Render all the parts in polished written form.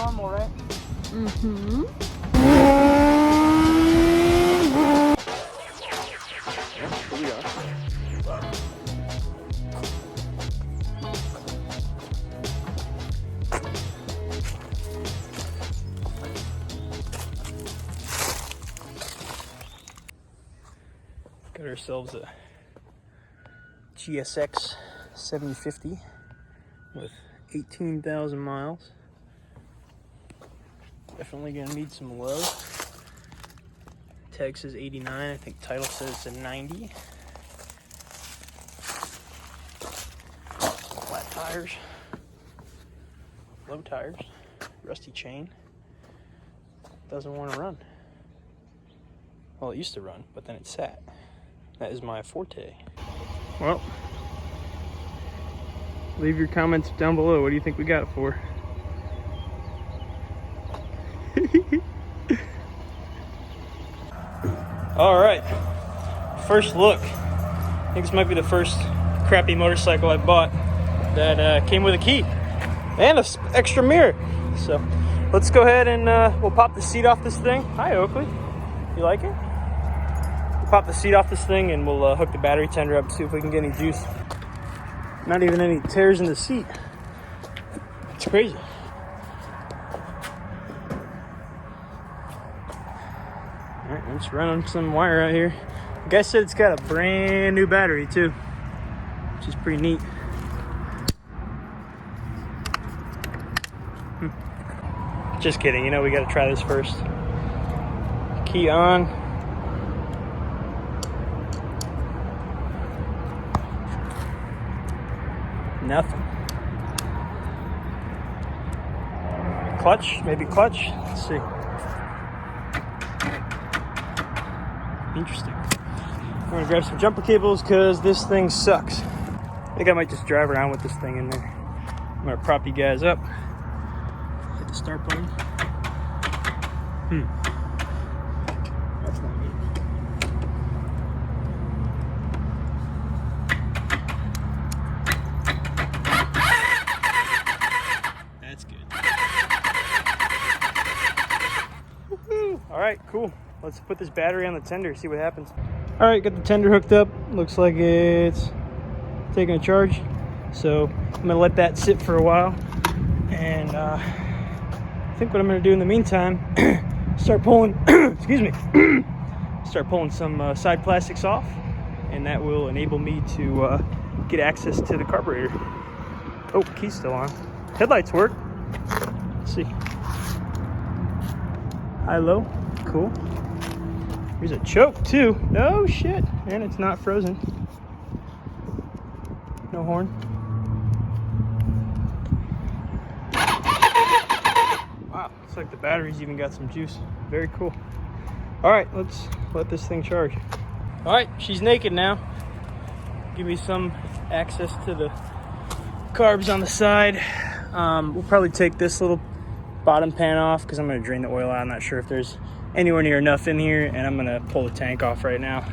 normal, right? Mm-hmm. Here we are. Got ourselves a GSX750 with 18,000 miles. Definitely gonna need some low. Tag says 89, I think title says it's a 90. Flat tires, low tires, rusty chain. Doesn't want to run. Well, it used to run, but then it sat. That is my forte. Well, leave your comments down below. What do you think we got it for? All right, first look. I think this might be the first crappy motorcycle I bought that came with a key and an extra mirror. So let's go ahead and we'll pop the seat off this thing. Hi, Oakley. You like it? We'll pop the seat off this thing and we'll hook the battery tender up to see if we can get any juice. Not even any tears in the seat. It's crazy. All right, I'm just running some wire out here. The guy said it's got a brand new battery too, which is pretty neat. Just kidding, you know, we gotta try this first. Key on. Nothing. Clutch, maybe clutch. Let's see. Interesting. I'm gonna grab some jumper cables because this thing sucks. I think I might just drive around with this thing in there. I'm gonna prop you guys up. Hit the start button. That's not good. That's good. Woohoo! All right, cool. Let's put this battery on the tender, see what happens. All right, got the tender hooked up. Looks like it's taking a charge. So I'm gonna let that sit for a while. And I think what I'm gonna do in the meantime, start pulling, excuse me, start pulling some side plastics off. And that will enable me to get access to the carburetor. Oh, key's still on. Headlights work. Let's see. High, low, cool. Here's a choke too. No shit. And it's not frozen. No horn. Wow, looks like the battery's even got some juice. Very cool. All right, let's let this thing charge. All right, she's naked now. Give me some access to the carbs on the side. We'll probably take this little bottom pan off because I'm gonna drain the oil out. I'm not sure if there's anywhere near enough in here, and I'm gonna pull the tank off right now.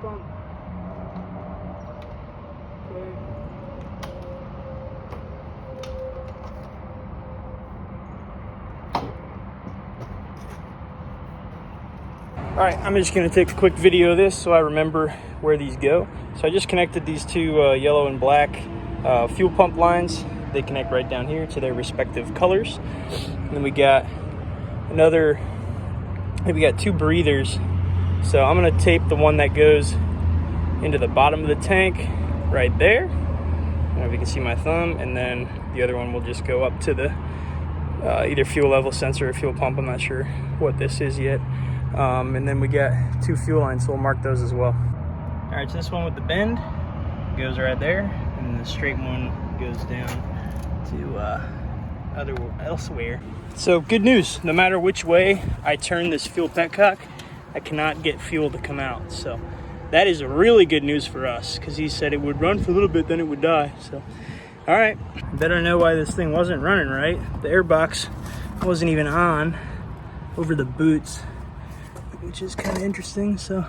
Pump. Okay. All right, I'm just gonna take a quick video of this so I remember where these go. So I just connected these two yellow and black fuel pump lines. They connect right down here to their respective colors. And then we got another, we got two breathers. So I'm gonna tape the one that goes into the bottom of the tank right there. I don't know if you can see my thumb, and then the other one will just go up to the either fuel level sensor or fuel pump. I'm not sure what this is yet. And then we got two fuel lines, so we'll mark those as well. All right, so this one with the bend goes right there, and the straight one goes down to elsewhere. So good news, no matter which way I turn this fuel petcock, I cannot get fuel to come out. So that is really good news for us, because he said it would run for a little bit, then it would die. So, all right, better know why this thing wasn't running right. The air box wasn't even on over the boots, which is kind of interesting. So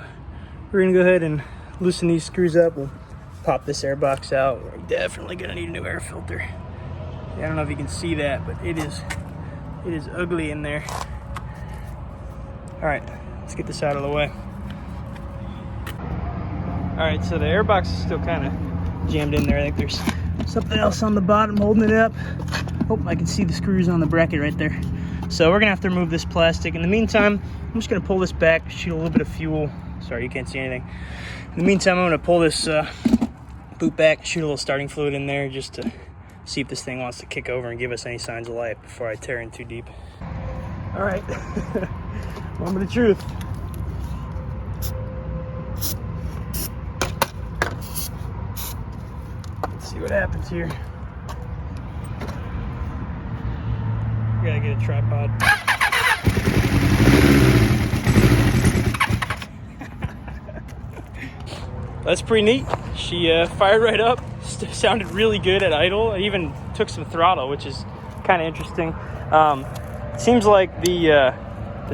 we're gonna go ahead and loosen these screws up. We'll pop this air box out. We're definitely gonna need a new air filter. I don't know if you can see that, but it is ugly in there. All right, let's get this out of the way. All right, so the air box is still kind of jammed in there. I think there's something else on the bottom holding it up. Oh, I can see the screws on the bracket right there. So we're gonna have to remove this plastic. In the meantime, I'm just gonna pull this back, shoot a little bit of fuel. Sorry, you can't see anything. In the meantime, I'm gonna pull this boot back, shoot a little starting fluid in there just to see if this thing wants to kick over and give us any signs of life before I tear in too deep. All right, moment of truth. Let's see what happens here. Gotta get a tripod. That's pretty neat. She fired right up. Sounded really good at idle. It even took some throttle, which is kind of interesting. Seems like the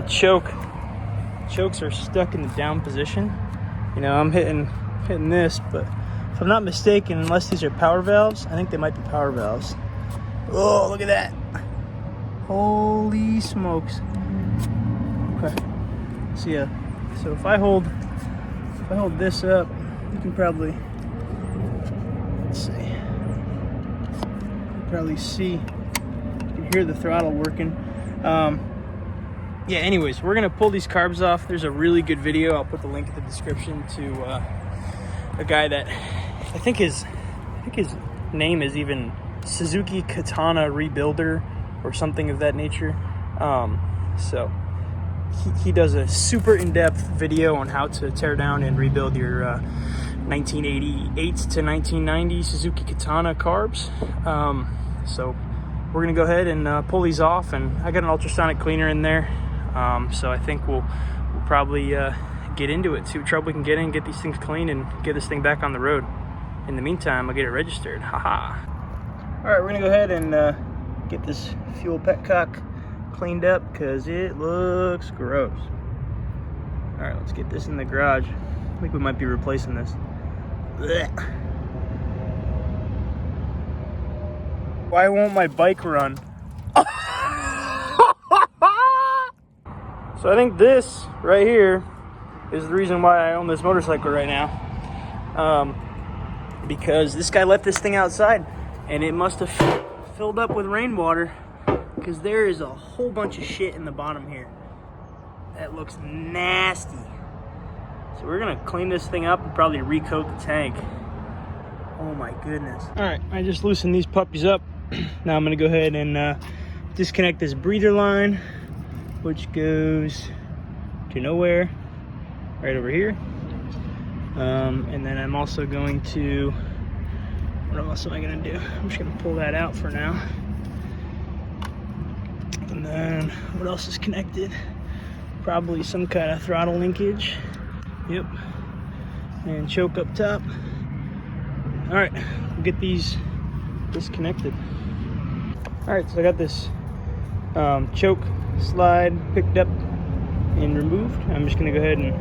chokes are stuck in the down position. You know, I'm hitting this, but if I'm not mistaken, unless these are power valves, I think they might be power valves. Oh, look at that! Holy smokes! Okay, so yeah, so if I hold this up, you can probably, let's see, you can probably see, you can hear the throttle working. Yeah, anyways, we're gonna pull these carbs off. There's a really good video. I'll put the link in the description to a guy that I think his name is even Suzuki Katana Rebuilder or something of that nature. So he does a super in-depth video on how to tear down and rebuild your 1988 to 1990 Suzuki Katana carbs. So we're gonna go ahead and pull these off, and I got an ultrasonic cleaner in there. So I think we'll probably get into it, see what trouble we can get in, get these things clean, and get this thing back on the road. In the meantime, I'll get it registered. Haha. All right, we're gonna go ahead and get this fuel petcock cleaned up because it looks gross. All right, let's get this in the garage. I think we might be replacing this. Blech. Why won't my bike run? So I think this right here is the reason why I own this motorcycle right now. Because this guy left this thing outside and it must have filled up with rainwater, because there is a whole bunch of shit in the bottom here. That looks nasty. So we're gonna clean this thing up and probably recoat the tank. Oh my goodness. All right, I just loosened these puppies up. Now I'm gonna go ahead and disconnect this breather line, which goes to nowhere, right over here. And then I'm also going to, what else am I gonna do? I'm just gonna pull that out for now. And then what else is connected? Probably some kind of throttle linkage. Yep. And choke up top. All right, we'll get these disconnected. All right, so I got this choke slide picked up and removed. I'm just gonna go ahead and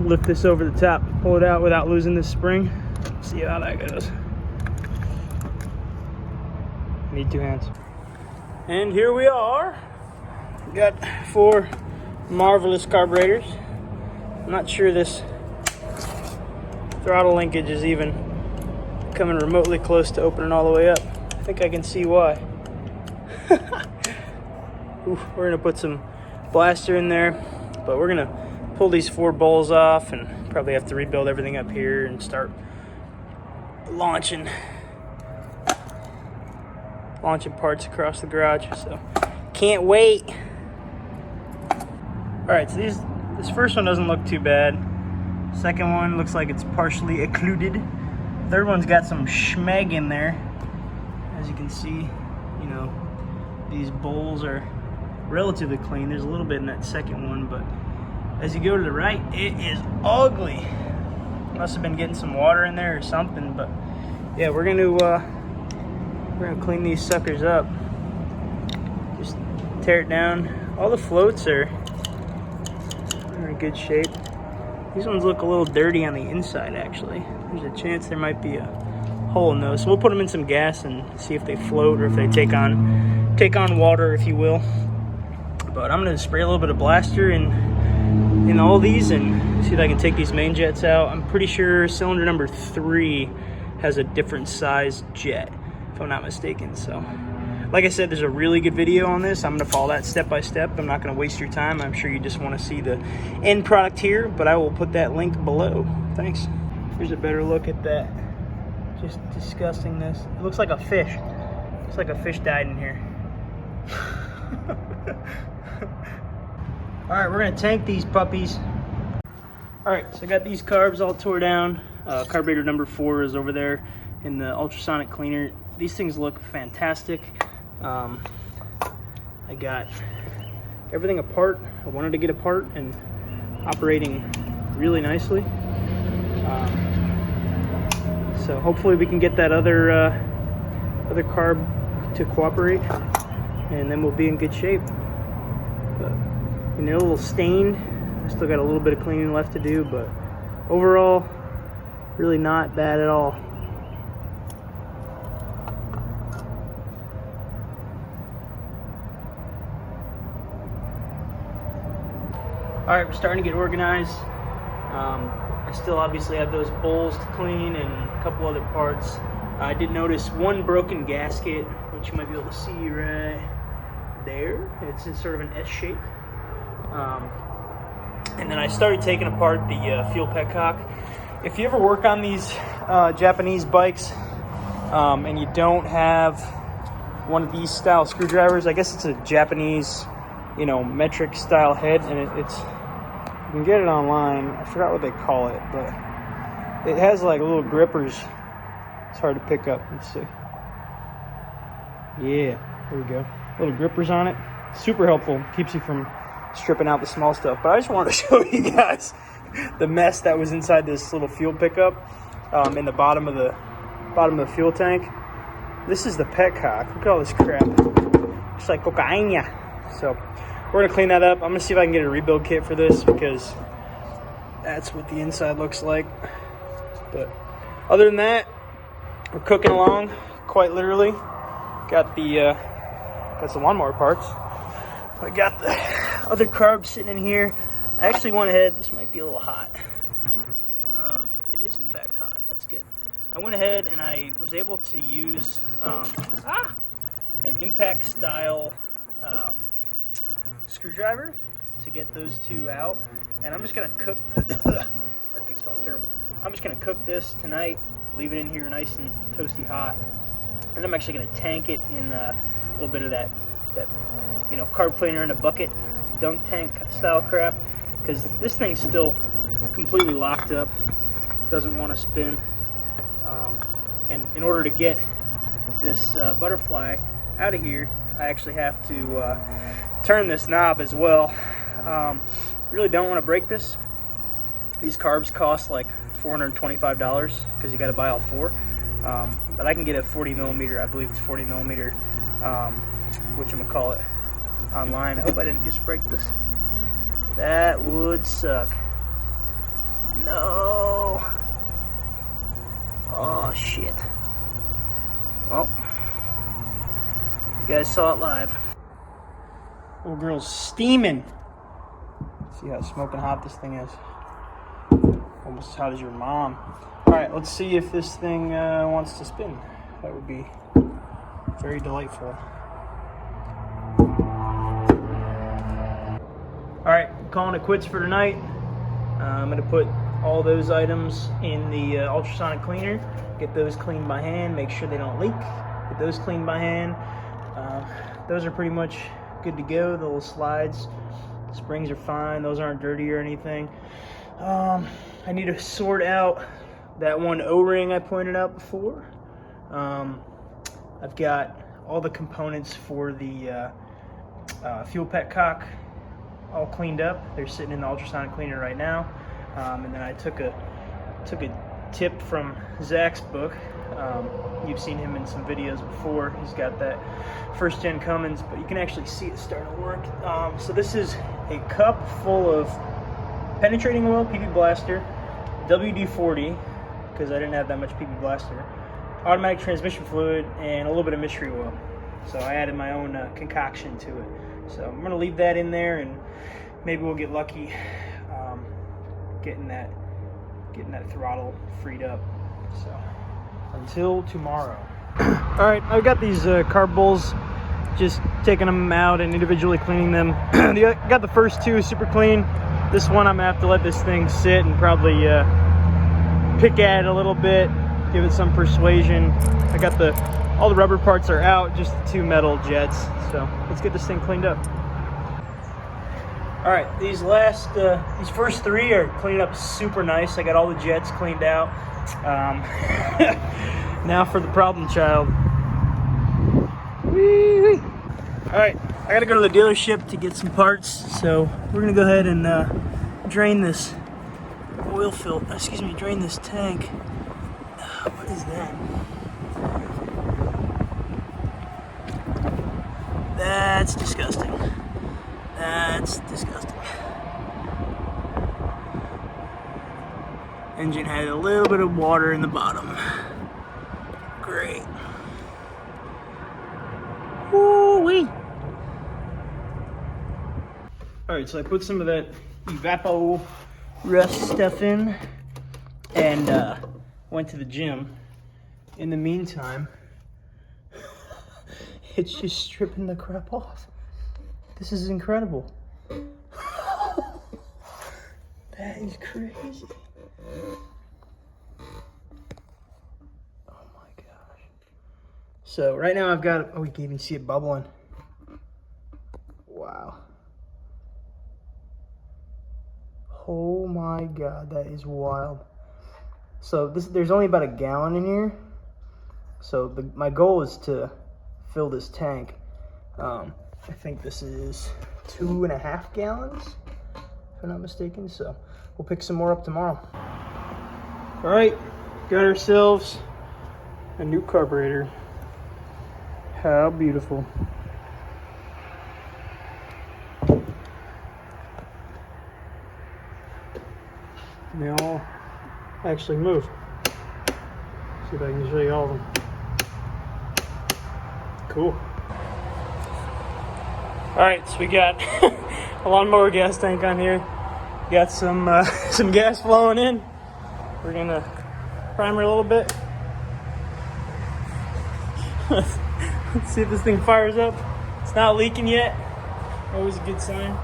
lift this over the top, pull it out without losing this spring. See how that goes. Need two hands. And here we are. We got 4 marvelous carburetors. I'm not sure this throttle linkage is even coming remotely close to opening all the way up. I think I can see why. Ooh, we're gonna put some blaster in there, but we're gonna pull these 4 bowls off and probably have to rebuild everything up here and start launching parts across the garage. So can't wait. All right, so this first one doesn't look too bad. Second one looks like it's partially occluded. Third one's got some schmeg in there. As you can see, you know, these bowls are relatively clean. There's a little bit in that second one, but As you go to the right, it is ugly. Must have been getting some water in there or something, but yeah, we're gonna clean these suckers up. Just tear it down. All the floats are in good shape. These ones look a little dirty on the inside, actually. There's a chance there might be a hole in those. So we'll put them in some gas and see if they float or if they take on water, if you will. But I'm gonna spray a little bit of blaster in all these and see if I can take these main jets out. I'm pretty sure cylinder number 3 has a different size jet, if I'm not mistaken. So, like I said, there's a really good video on this. I'm gonna follow that step by step. I'm not gonna waste your time. I'm sure you just wanna see the end product here, but I will put that link below. Thanks. Here's a better look at that. Just disgustingness. It looks like a fish. Looks like a fish died in here. All right, we're gonna tank these puppies. All right, so I got these carbs all tore down. Carburetor number 4 is over there in the ultrasonic cleaner. These things look fantastic. I got everything apart. I wanted to get apart and operating really nicely. So hopefully we can get that other carb to cooperate, and then we'll be in good shape. But, you know, a little stained. I still got a little bit of cleaning left to do, but overall, really not bad at all. All right, we're starting to get organized. I still obviously have those bowls to clean and a couple other parts. I did notice one broken gasket, which you might be able to see right there. It's in sort of an S shape. And then I started taking apart the fuel petcock. If you ever work on these Japanese bikes and you don't have one of these style screwdrivers, I guess it's a Japanese, you know, metric style head, and it's you can get it online. I forgot what they call it, but it has like little grippers. It's hard to pick up. Let's see. Yeah, there we go. Little grippers on it. Super helpful. Keeps you from stripping out the small stuff. But I just wanted to show you guys the mess that was inside this little fuel pickup in the bottom of the fuel tank. This is the petcock. Look at all this crap. It's like cocaine. So we're gonna clean that up. I'm gonna see if I can get a rebuild kit for this, because that's what the inside looks like. But other than that, we're cooking along, quite literally. Got some lawnmower parts. I got the other carbs sitting in here. I actually went ahead. This might be a little hot. It is in fact hot. That's good. I went ahead and I was able to use an impact style screwdriver to get those two out, and I'm just gonna cook. That thing smells terrible. I'm just gonna cook this tonight, leave it in here nice and toasty hot, and I'm actually gonna tank it in a little bit of that you know, carb cleaner in a bucket, dunk tank style crap, because this thing's still completely locked up, doesn't want to spin, and in order to get this butterfly out of here, I actually have to turn this knob as well. Really don't want to break this. These carbs cost like $425 because you got to buy all 4. But I can get a 40 millimeter, I believe it's 40 millimeter, whatchamacallit, online. I hope I didn't just break this. That would suck. No. Oh shit. Well, you guys saw it live. Little girl's steaming. See how smoking hot this thing is. Almost as hot as your mom. All right, let's see if this thing wants to spin. That would be very delightful. All right, calling it quits for tonight. I'm gonna put all those items in the ultrasonic cleaner, get those cleaned by hand, make sure they don't leak, get those cleaned by hand. Those are pretty much good to go. The little slides, springs are fine, those aren't dirty or anything. I need to sort out that one O-ring I pointed out before. I've got all the components for the fuel petcock all cleaned up. They're sitting in the ultrasonic cleaner right now. And then I took a tip from Zach's book. You've seen him in some videos before. He's got that first gen Cummins, but you can actually see it starting to work. So this is a cup full of penetrating oil, PP Blaster, WD-40, because I didn't have that much PP Blaster, automatic transmission fluid, and a little bit of mystery oil. So I added my own concoction to it. So I'm gonna leave that in there, and maybe we'll get lucky getting that throttle freed up. So until tomorrow. All right, I've got these carb bowls, just taking them out and individually cleaning them. Got the first two super clean. This one I'm gonna have to let this thing sit and probably pick at it a little bit, give it some persuasion. I got all the rubber parts are out, just the two metal jets. So let's get this thing cleaned up. All right, these first three are cleaned up super nice. I got all the jets cleaned out. Now for the problem child. Whee! All right, I gotta go to the dealership to get some parts. So we're gonna go ahead and drain this drain this tank. What is that? That's disgusting. That's disgusting. Engine had a little bit of water in the bottom. Great. Woo-wee. All right, so I put some of that Evapo rust stuff in and went to the gym. In the meantime, it's just stripping the crap off. This is incredible. That is crazy. Oh my gosh. So right now I've got, oh, you can even see it bubbling. Wow. Oh my God, that is wild. So there's only about a gallon in here. So my goal is to fill this tank. I think this is 2.5 gallons, if I'm not mistaken. So we'll pick some more up tomorrow. All right, got ourselves a new carburetor. How beautiful. They all actually move. See if I can show you all of them. Cool. All right, so we got a lawnmower gas tank on here. Got some gas flowing in. We're gonna primer a little bit. Let's see if this thing fires up. It's not leaking yet. Always a good sign.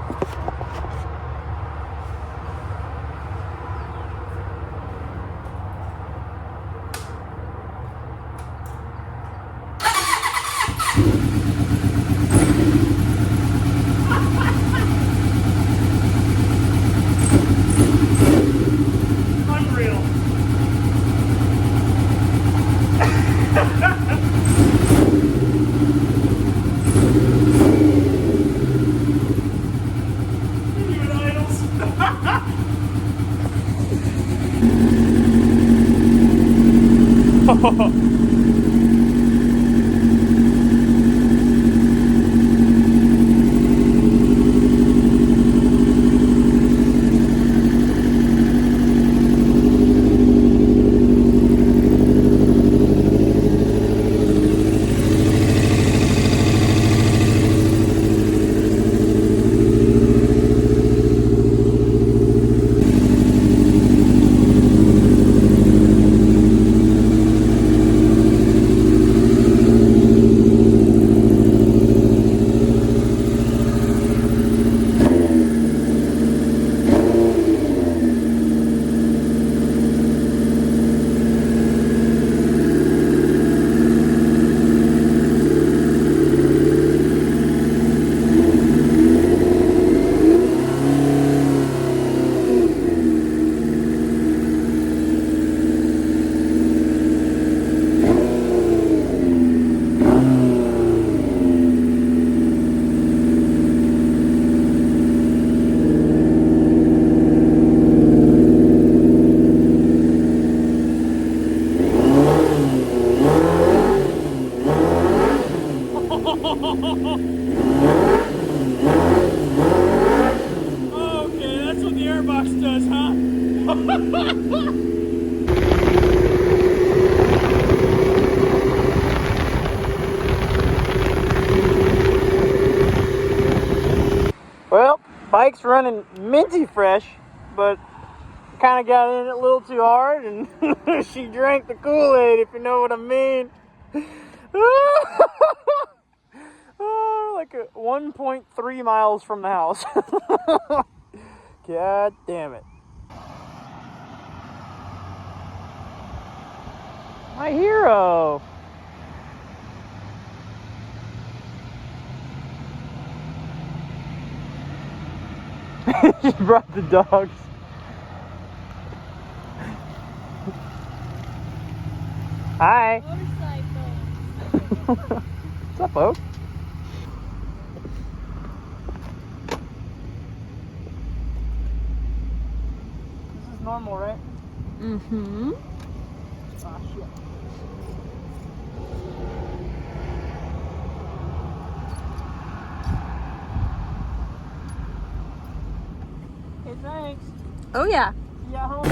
firebox does, huh? Well, bike's running minty fresh, but kind of got in it a little too hard, and she drank the Kool-Aid, if you know what I mean. Like 1.3 miles from the house. God damn it. My hero. She brought the dogs. Hi. What's up, Oak? This is normal, right? Mm-hmm. Ah, shit. Hey, thanks. Oh yeah. Yeah, home.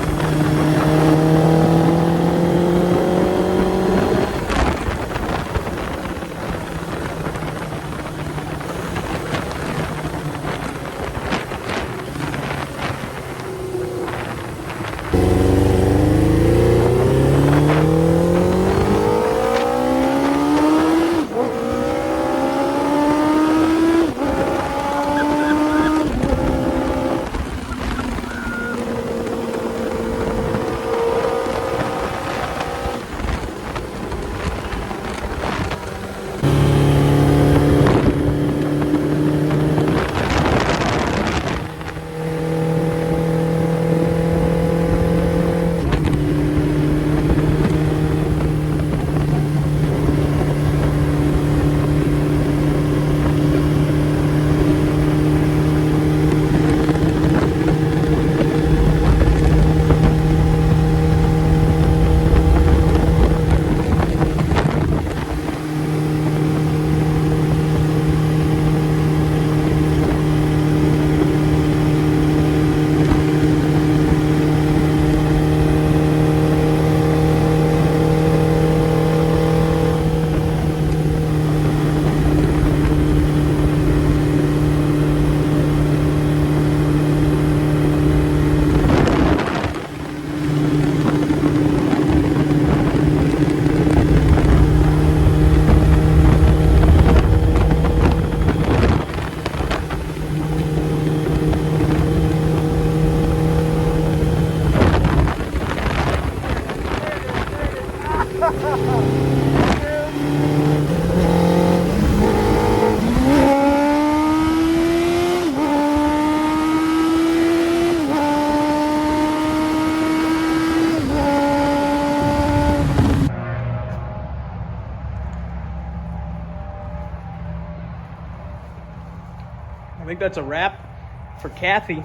I think that's a wrap for Kathy.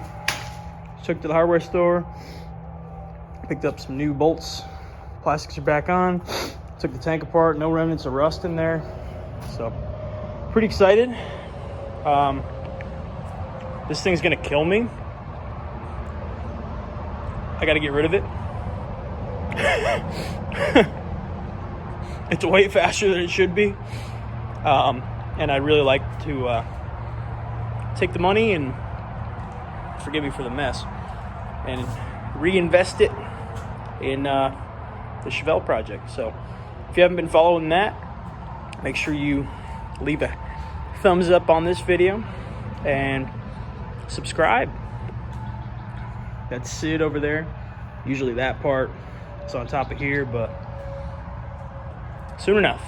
Took to the hardware store, picked up some new bolts. Plastics are back on. Took the tank apart, no remnants of rust in there. So, pretty excited. This thing's gonna kill me. I gotta get rid of it. It's way faster than it should be. And I'd really like to take the money and, forgive me for the mess, and reinvest it in the Chevelle project. So if you haven't been following that, make sure you leave a thumbs up on this video and subscribe. That's it over there. Usually that part is on top of here, but soon enough.